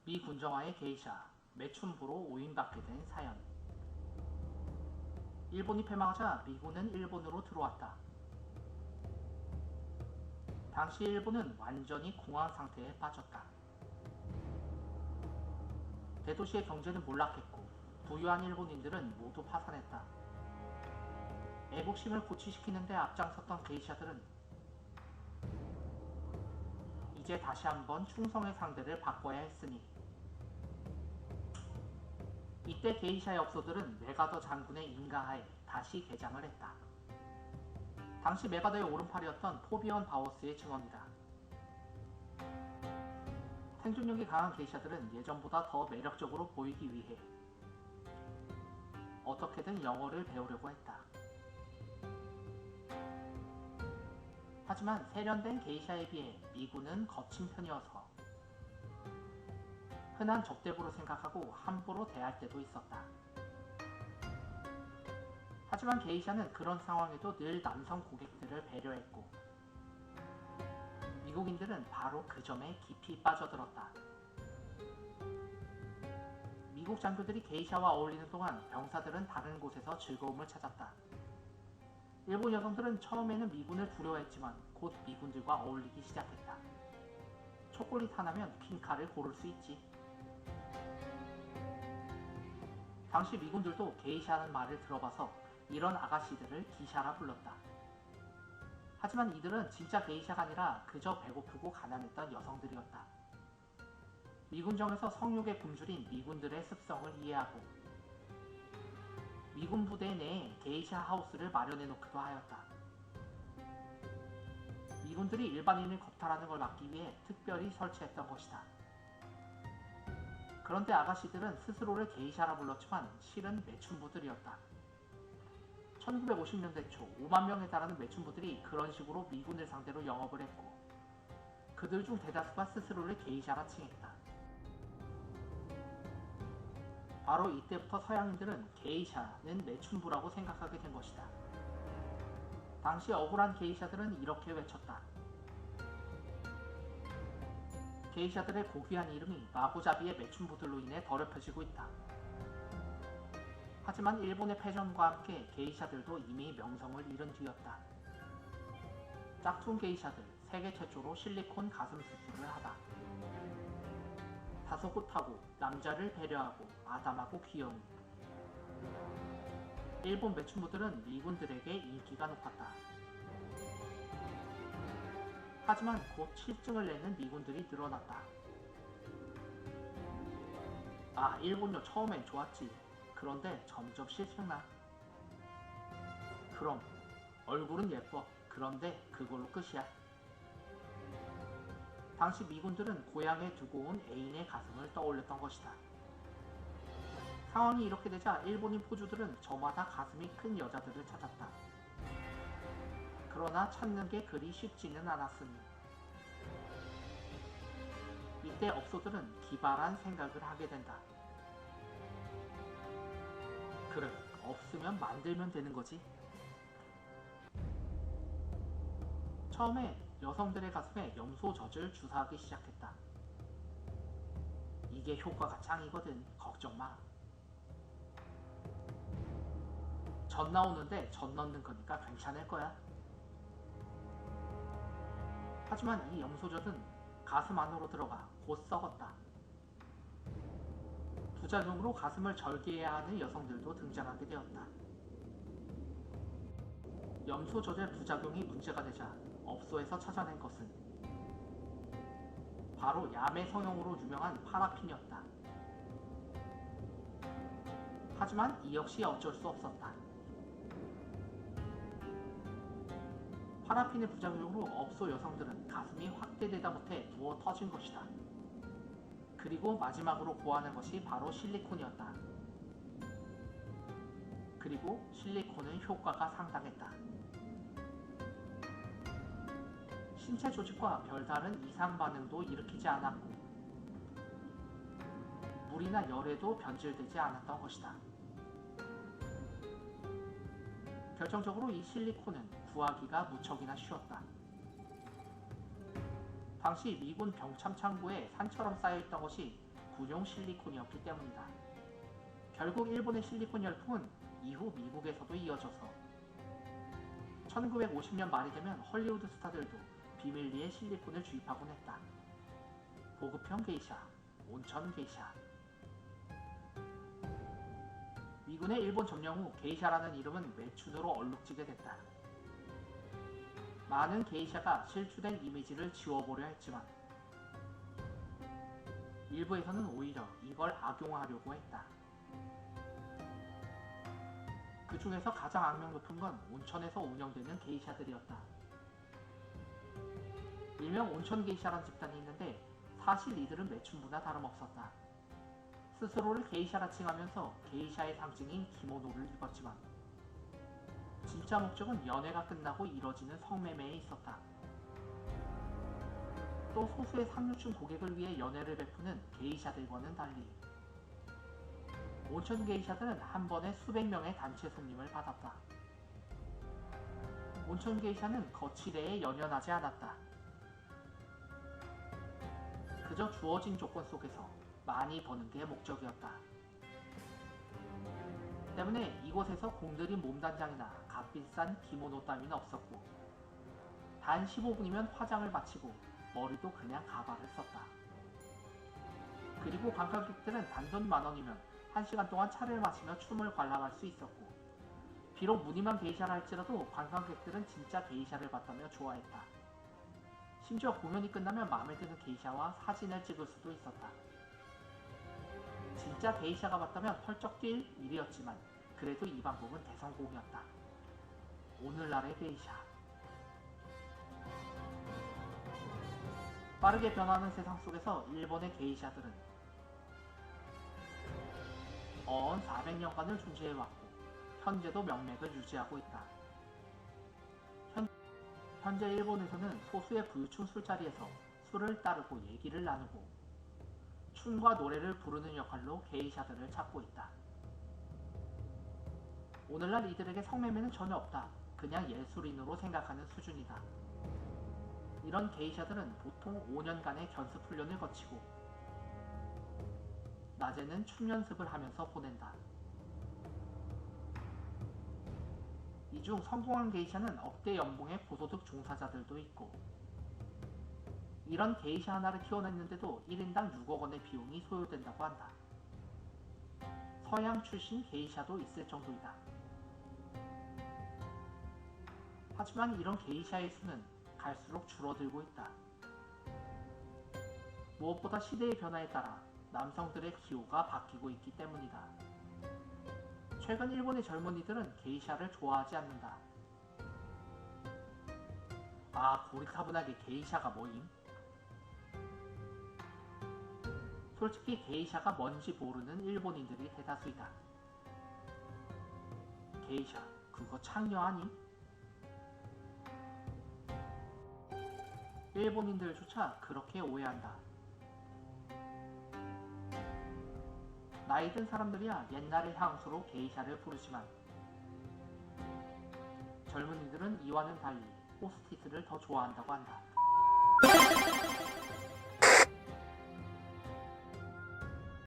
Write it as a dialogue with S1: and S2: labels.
S1: 미 군정화의 게이샤, 매춘부로 오인받게 된 사연. 일본이 패망하자 미군은 일본으로 들어왔다. 당시 일본은 완전히 공황 상태에 빠졌다. 대도시의 경제는 몰락했고 부유한 일본인들은 모두 파산했다. 애국심을 고취시키는 데 앞장섰던 게이샤들은 이제 다시 한번 충성의 상대를 바꿔야 했으니, 이때 게이샤의 업소들은 메가더 장군의 인가하에 다시 개장을 했다. 당시 메가더의 오른팔이었던 포비언 바오스의 증언이다. 생존력이 강한 게이샤들은 예전보다 더 매력적으로 보이기 위해 어떻게든 영어를 배우려고 했다. 하지만 세련된 게이샤에 비해 미군은 거친 편이어서 흔한 적대부로 생각하고 함부로 대할 때도 있었다. 하지만 게이샤는 그런 상황에도 늘 남성 고객들을 배려했고 미국인들은 바로 그 점에 깊이 빠져들었다. 미국 장교들이 게이샤와 어울리는 동안 병사들은 다른 곳에서 즐거움을 찾았다. 일본 여성들은 처음에는 미군을 두려워했지만 곧 미군들과 어울리기 시작했다. 초콜릿 하나면 퀸카를 고를 수 있지. 당시 미군들도 게이샤라는 말을 들어봐서 이런 아가씨들을 기샤라 불렀다. 하지만 이들은 진짜 게이샤가 아니라 그저 배고프고 가난했던 여성들이었다. 미군정에서 성욕의 굶주린 미군들의 습성을 이해하고 미군 부대 내에 게이샤 하우스를 마련해 놓기도 하였다. 미군들이 일반인을 겁탈하는 걸 막기 위해 특별히 설치했던 것이다. 그런데 아가씨들은 스스로를 게이샤라 불렀지만 실은 매춘부들이었다. 1950년대 초 5만 명에 달하는 매춘부들이 그런 식으로 미군을 상대로 영업을 했고 그들 중 대다수가 스스로를 게이샤라 칭했다. 바로 이때부터 서양인들은 게이샤는 매춘부라고 생각하게 된 것이다. 당시 억울한 게이샤들은 이렇게 외쳤다. 게이샤들의 고귀한 이름이 마고잡이의 매춘부들로 인해 더럽혀지고 있다. 하지만 일본의 패전과 함께 게이샤들도 이미 명성을 잃은 뒤였다. 짝퉁 게이샤들, 세계 최초로 실리콘 가슴 수술을 하다. 다소곳하고 남자를 배려하고 아담하고 귀여운 일본 매춘부들은 미군들에게 인기가 높았다. 하지만 곧 실증을 내는 미군들이 늘어났다. 아, 일본요 처음엔 좋았지. 그런데 점점 실증나. 그럼 얼굴은 예뻐. 그런데 그걸로 끝이야. 당시 미군들은 고향에 두고 온 애인의 가슴을 떠올렸던 것이다. 상황이 이렇게 되자 일본인 포주들은 저마다 가슴이 큰 여자들을 찾았다. 그러나 찾는 게 그리 쉽지는 않았으니 이때 업소들은 기발한 생각을 하게 된다. 그래, 없으면 만들면 되는 거지. 처음에 여성들의 가슴에 염소젖을 주사하기 시작했다. 이게 효과가 짱이거든. 걱정 마. 젖 나오는데 젖 넣는 거니까 괜찮을 거야. 하지만 이 염소젖은 가슴 안으로 들어가 곧 썩었다. 부작용으로 가슴을 절개해야 하는 여성들도 등장하게 되었다. 염소젖의 부작용이 문제가 되자 업소에서 찾아낸 것은 바로 야매 성형으로 유명한 파라핀이었다. 하지만 이 역시 어쩔 수 없었다. 파라핀의 부작용으로 업소 여성들은 가슴이 확대되다 못해 부어 터진 것이다. 그리고 마지막으로 구하는 것이 바로 실리콘이었다. 그리고 실리콘은 효과가 상당했다. 신체 조직과 별다른 이상 반응도 일으키지 않았고 물이나 열에도 변질되지 않았던 것이다. 결정적으로 이 실리콘은 구하기가 무척이나 쉬웠다. 당시 미군 병참 창고에 산처럼 쌓여있던 것이 군용 실리콘이었기 때문이다. 결국 일본의 실리콘 열풍은 이후 미국에서도 이어져서 1950년 말이 되면 헐리우드 스타들도 비밀리에 실리콘을 주입하곤 했다. 보급형 게이샤, 온천 게이샤. 미군의 일본 점령 후 게이샤라는 이름은 매춘으로 얼룩지게 됐다. 많은 게이샤가 실추된 이미지를 지워보려 했지만 일부에서는 오히려 이걸 악용하려고 했다. 그 중에서 가장 악명 높은 건 온천에서 운영되는 게이샤들이었다. 일명 온천 게이샤란 집단이 있는데 사실 이들은 매춘부나 다름없었다. 스스로를 게이샤라 칭하면서 게이샤의 상징인 기모노를 입었지만 진짜 목적은 연애가 끝나고 이뤄지는 성매매에 있었다. 또 소수의 상류층 고객을 위해 연애를 베푸는 게이샤들과는 달리 온천 게이샤들은 한 번에 수백 명의 단체 손님을 받았다. 온천 게이샤는 거치대에 연연하지 않았다. 그저 주어진 조건 속에서 많이 버는 게 목적이었다. 때문에 이곳에서 공들인 몸단장이나 값비싼 기모노 따위는 없었고 단 15분이면 화장을 마치고 머리도 그냥 가발을 썼다. 그리고 관광객들은 단돈 10,000원이면 1시간 동안 차를 마시며 춤을 관람할 수 있었고 비록 무늬만 게이샤라 할지라도 관광객들은 진짜 게이샤를 봤다며 좋아했다. 심지어 공연이 끝나면 마음에 드는 게이샤와 사진을 찍을 수도 있었다. 진짜 게이샤가 봤다면 펄쩍 뛸 일이었지만 그래도 이 방법은 대성공이었다. 오늘날의 게이샤. 빠르게 변하는 세상 속에서 일본의 게이샤들은 어언 400년간을 존재해왔고 현재도 명맥을 유지하고 있다. 현재 일본에서는 소수의 부유층 술자리에서 술을 따르고 얘기를 나누고 춤과 노래를 부르는 역할로 게이샤들을 찾고 있다. 오늘날 이들에게 성매매는 전혀 없다. 그냥 예술인으로 생각하는 수준이다. 이런 게이샤들은 보통 5년간의 견습 훈련을 거치고 낮에는 춤 연습을 하면서 보낸다. 이 중 성공한 게이샤는 억대 연봉의 고소득 종사자들도 있고 이런 게이샤 하나를 키워냈는데도 1인당 6억 원의 비용이 소요된다고 한다. 서양 출신 게이샤도 있을 정도이다. 하지만 이런 게이샤의 수는 갈수록 줄어들고 있다. 무엇보다 시대의 변화에 따라 남성들의 기호가 바뀌고 있기 때문이다. 최근 일본의 젊은이들은 게이샤를 좋아하지 않는다. 아, 고리타분하게 게이샤가 뭐임? 솔직히 게이샤가 뭔지 모르는 일본인들이 대다수이다. 게이샤, 그거 창녀 아님? 일본인들조차 그렇게 오해한다. 나이든 사람들이야 옛날의 향수로 게이샤를 부르지만 젊은이들은 이와는 달리 호스티스를 더 좋아한다고 한다.